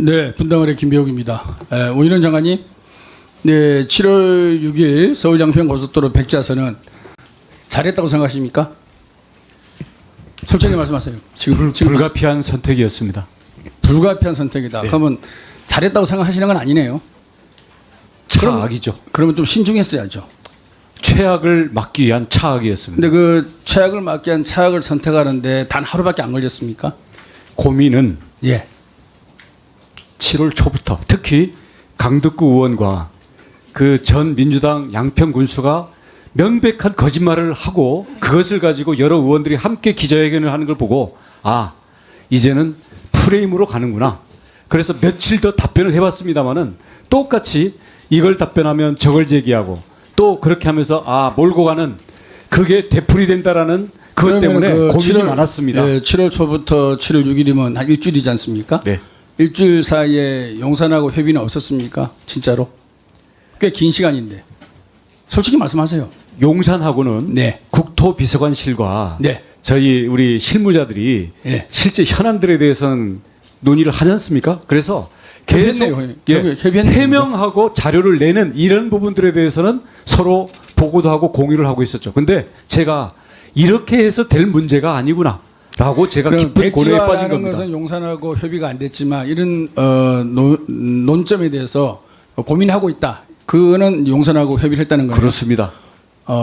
네, 분당을의 김배욱입니다. 오인원 장관님, 네, 7월 6일 서울 양평 고속도로 백자선은 잘했다고 생각하십니까? 솔직히 말씀하세요. 지금 불가피한 선택이었습니다. 불가피한 선택이다. 네. 그러면 잘했다고 생각하시는 건 아니네요. 차악이죠. 그러면 좀 신중했어야죠. 최악을 막기 위한 차악이었습니다. 근데 그 최악을 막기 위한 차악을 선택하는데 단 하루밖에 안 걸렸습니까? 고민은 예. 7월 초부터 특히 강덕구 의원과 그 전 민주당 양평 군수가 명백한 거짓말을 하고 그것을 가지고 여러 의원들이 함께 기자회견을 하는 걸 보고 아 이제는 프레임으로 가는구나. 그래서 며칠 더 답변을 해봤습니다마는 똑같이 이걸 답변하면 저걸 제기하고 또 그렇게 하면서 아 몰고 가는 그게 되풀이 된다라는 그것 때문에 고민이 많았습니다. 네, 7월 초부터 7월 6일이면 한 일주일이지 않습니까? 네. 일주일 사이에 용산하고 협의는 없었습니까? 진짜로? 꽤 긴 시간인데. 솔직히 말씀하세요. 용산하고는 네. 국토비서관실과 네. 저희 우리 실무자들이 네. 실제 현안들에 대해서는 논의를 하지 않습니까? 그래서 계속 협의했네요. 해명하고 자료를 내는 이런 부분들에 대해서는 서로 보고도 하고 공유를 하고 있었죠. 근데 제가 이렇게 해서 될 문제가 아니구나라고 제가 깊은 고뇌에 빠진 겁니다. 것은 용산하고 협의가 안 됐지만 이런 논점에 대해서 고민하고 있다. 그거는 용산하고 협의를 했다는 거예요. 그렇습니다.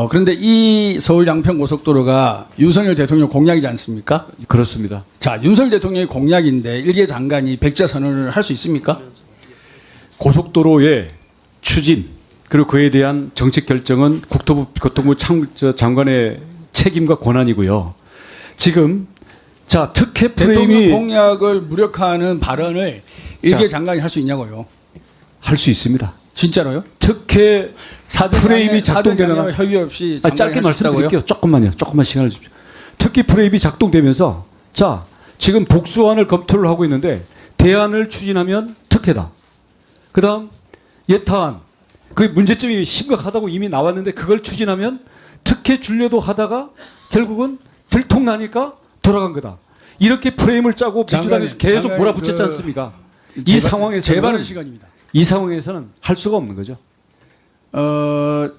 그런데 이 서울 양평 고속도로가 윤석열 대통령 공약이지 않습니까? 그렇습니다. 자, 윤석열 대통령의 공약인데 일개 장관이 백자 선언을 할 수 있습니까? 고속도로의 추진 그리고 그에 대한 정책 결정은 국토부 교통부 장관의 책임과 권한이고요. 지금 자 특혜 대통령 프레임이 공약을 무력화하는 발언을 일개 장관이 할 수 있냐고요? 할 수 있습니다. 진짜로요? 특혜 프레임이 작동되는 사전 협의 없이 짧게 말씀드릴게요. 조금만 시간을 주십시오. 특히 프레임이 작동되면서 자 지금 복수안을 검토를 하고 있는데 대안을 추진하면 특혜다. 그다음 예타안 그 문제점이 심각하다고 이미 나왔는데 그걸 추진하면 특혜 줄려도 하다가 결국은 들통나니까 돌아간 거다. 이렇게 프레임을 짜고 민주당에서 계속 몰아붙였지 않습니까? 이 상황에서는 재발의 시간입니다. 이 상황에서는 할 수가 없는 거죠.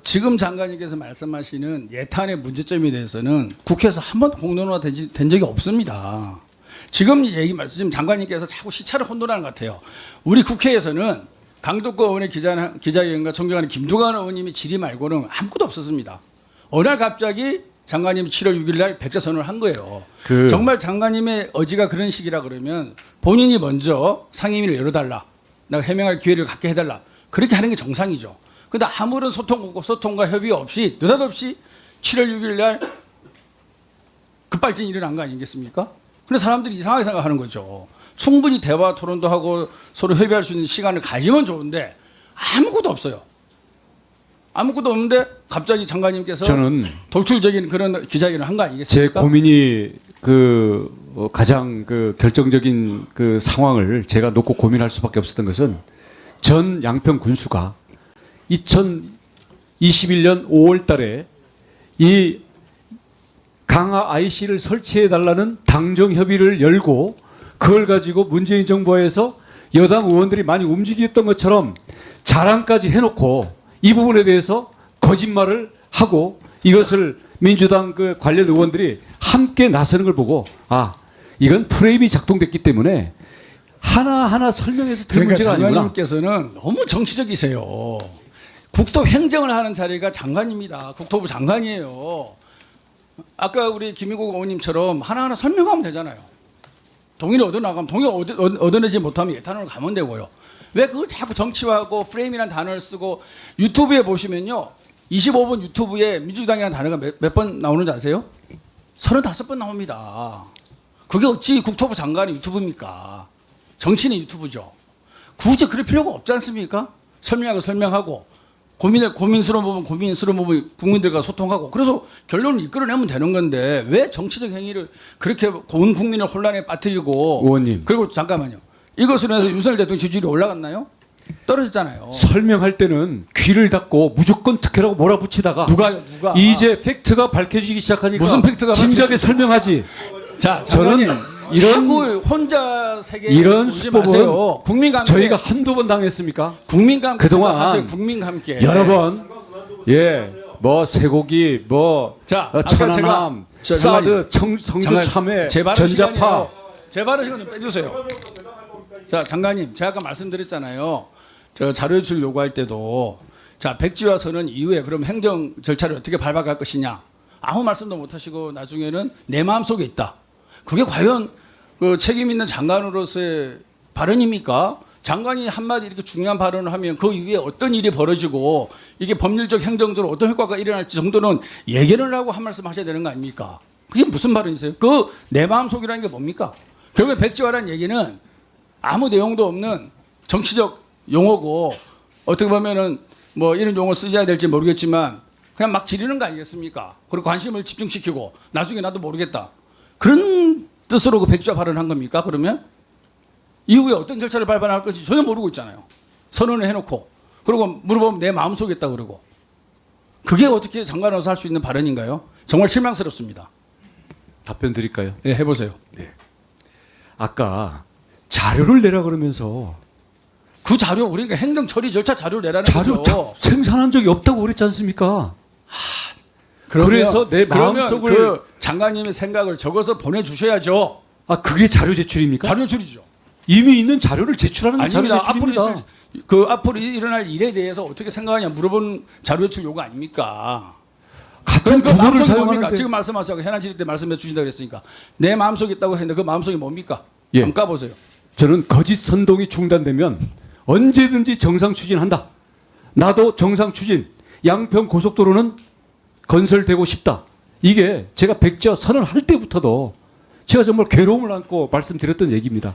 지금 장관님께서 말씀하시는 예탄의 문제점에 대해서는 국회에서 한 번도 공론화 된 적이 없습니다. 지금 지금 장관님께서 자꾸 시차를 혼돈하는 것 같아요. 우리 국회에서는 강덕구 의원의 기자회견과 존경하는 김두관 의원님이 질의 말고는 아무것도 없었습니다. 어느 날 갑자기 장관님이 7월 6일 날 백자선언을 한 거예요. 정말 장관님의 의지가 그런 식이라 그러면 본인이 먼저 상임위를 열어달라. 내가 해명할 기회를 갖게 해달라. 그렇게 하는 게 정상이죠. 그런데 아무런 소통과 협의 없이 느닷없이 7월 6일 날 급발진이 일어난 거 아니겠습니까? 근데 사람들이 이상하게 생각하는 거죠. 충분히 대화 토론도 하고 서로 협의할 수 있는 시간을 가지면 좋은데 아무것도 없어요. 아무것도 없는데 갑자기 장관님께서 저는 돌출적인 그런 기자회견을 한 거 아니겠습니까? 제 고민이 가장 결정적인 그 상황을 제가 놓고 고민할 수밖에 없었던 것은 전 양평 군수가 2021년 5월 달에 이 강화 IC를 설치해 달라는 당정 협의를 열고 그걸 가지고 문재인 정부에서 여당 의원들이 많이 움직였던 것처럼 자랑까지 해놓고 이 부분에 대해서 거짓말을 하고 이것을 민주당 그 관련 의원들이 함께 나서는 걸 보고 아 이건 프레임이 작동됐기 때문에 하나하나 설명해서 될 문제가 아니구나. 장관님께서는 너무 정치적이세요. 국토 행정을 하는 자리가 장관입니다. 국토부 장관이에요. 아까 우리 김의국 의원님처럼 하나하나 설명하면 되잖아요. 동의를 얻어나가면 동의 얻어내지 못하면 예탄으로 가면 되고요. 왜 그걸 자꾸 정치화하고 프레임이라는 단어를 쓰고 유튜브에 보시면요. 25분 유튜브에 민주당이라는 단어가 몇 번 나오는지 아세요? 35번 나옵니다. 그게 어찌 국토부 장관의 유튜브입니까? 정치인의 유튜브죠. 굳이 그럴 필요가 없지 않습니까? 설명하고 고민스러운 부분 국민들과 소통하고 그래서 결론을 이끌어내면 되는 건데 왜 정치적 행위를 그렇게 온 국민을 혼란에 빠뜨리고 의원님. 그리고 잠깐만요. 이것으로 해서 윤석열 대통령 지지율이 올라갔나요? 떨어졌잖아요. 설명할 때는 귀를 닫고 무조건 특혜라고 몰아붙이다가 누가 이제 팩트가 밝혀지기 시작하니까 무슨 팩트가 진작에 설명하지. 자, 저는 자꾸 혼자 세계에 이런 오지 수법은 마세요. 국민과 함께 저희가 한두 번 당했습니까? 국민과 함께 그동안 생각하세요. 국민과 함께 여러 번, 예, 뭐 쇠고기, 뭐 자, 아까 천안함, 제가- 사드, 성주 장관, 참회, 제 발언 전자파. 시간이에요. 제 발언 시간 좀 빼주세요. 자, 장관님, 제가 아까 말씀드렸잖아요. 저 자료 제출 요구할 때도 자 백지화 선언 이후에 그럼 행정 절차를 어떻게 밟아갈 것이냐 아무 말씀도 못하시고 나중에는 내 마음속에 있다. 그게 과연 그 책임 있는 장관으로서의 발언입니까? 장관이 한마디 이렇게 중요한 발언을 하면 그 이후에 어떤 일이 벌어지고 이게 법률적 행정적으로 어떤 효과가 일어날지 정도는 예견을 하고 한 말씀 하셔야 되는 거 아닙니까? 그게 무슨 발언이세요? 그 내 마음속이라는 게 뭡니까? 결국에 백지화라는 얘기는 아무 내용도 없는 정치적 용어고 어떻게 보면은 뭐 이런 용어 쓰셔야 될지 모르겠지만 그냥 막 지르는 거 아니겠습니까? 그리고 관심을 집중시키고 나중에 나도 모르겠다. 그런 뜻으로 그 백지화 발언한 겁니까? 그러면 이후에 어떤 절차를 밟아나갈 건지 전혀 모르고 있잖아요. 선언을 해놓고 그리고 물어보면 내 마음속에 있다 그러고 그게 어떻게 장관으로서 할 수 있는 발언인가요? 정말 실망스럽습니다. 답변 드릴까요? 네, 해보세요. 아까 자료를 내라 그러면서 그 자료 우리가 행정 처리 절차 자료를 내라는 자료 거죠. 생산한 적이 없다고 그랬지 않습니까? 그러면- 그래서 내 그러면 마음속을 그 장관님의 생각을 적어서 보내주셔야죠. 아 그게 자료 제출입니까? 자료 줄이죠. 이미 있는 자료를 제출하는 게 자료 아닙니다. 앞으로 제출입니다. 그 앞으로 일어날 일에 대해서 어떻게 생각하냐 물어본 자료 제출 요구 아닙니까? 같은 그 구호를 마음속이 뭡니까? 사용하는데 지금 말씀하세요. 현안 질의 때 말씀해 주신다 그랬으니까 내 마음속에 있다고 했는데 그 마음속이 뭡니까? 예. 한번 까보세요. 저는 거짓 선동이 중단되면 언제든지 정상 추진한다. 나도 정상 추진. 양평 고속도로는 건설되고 싶다. 이게 제가 백지화 선언할 때부터도 제가 정말 괴로움을 안고 말씀드렸던 얘기입니다.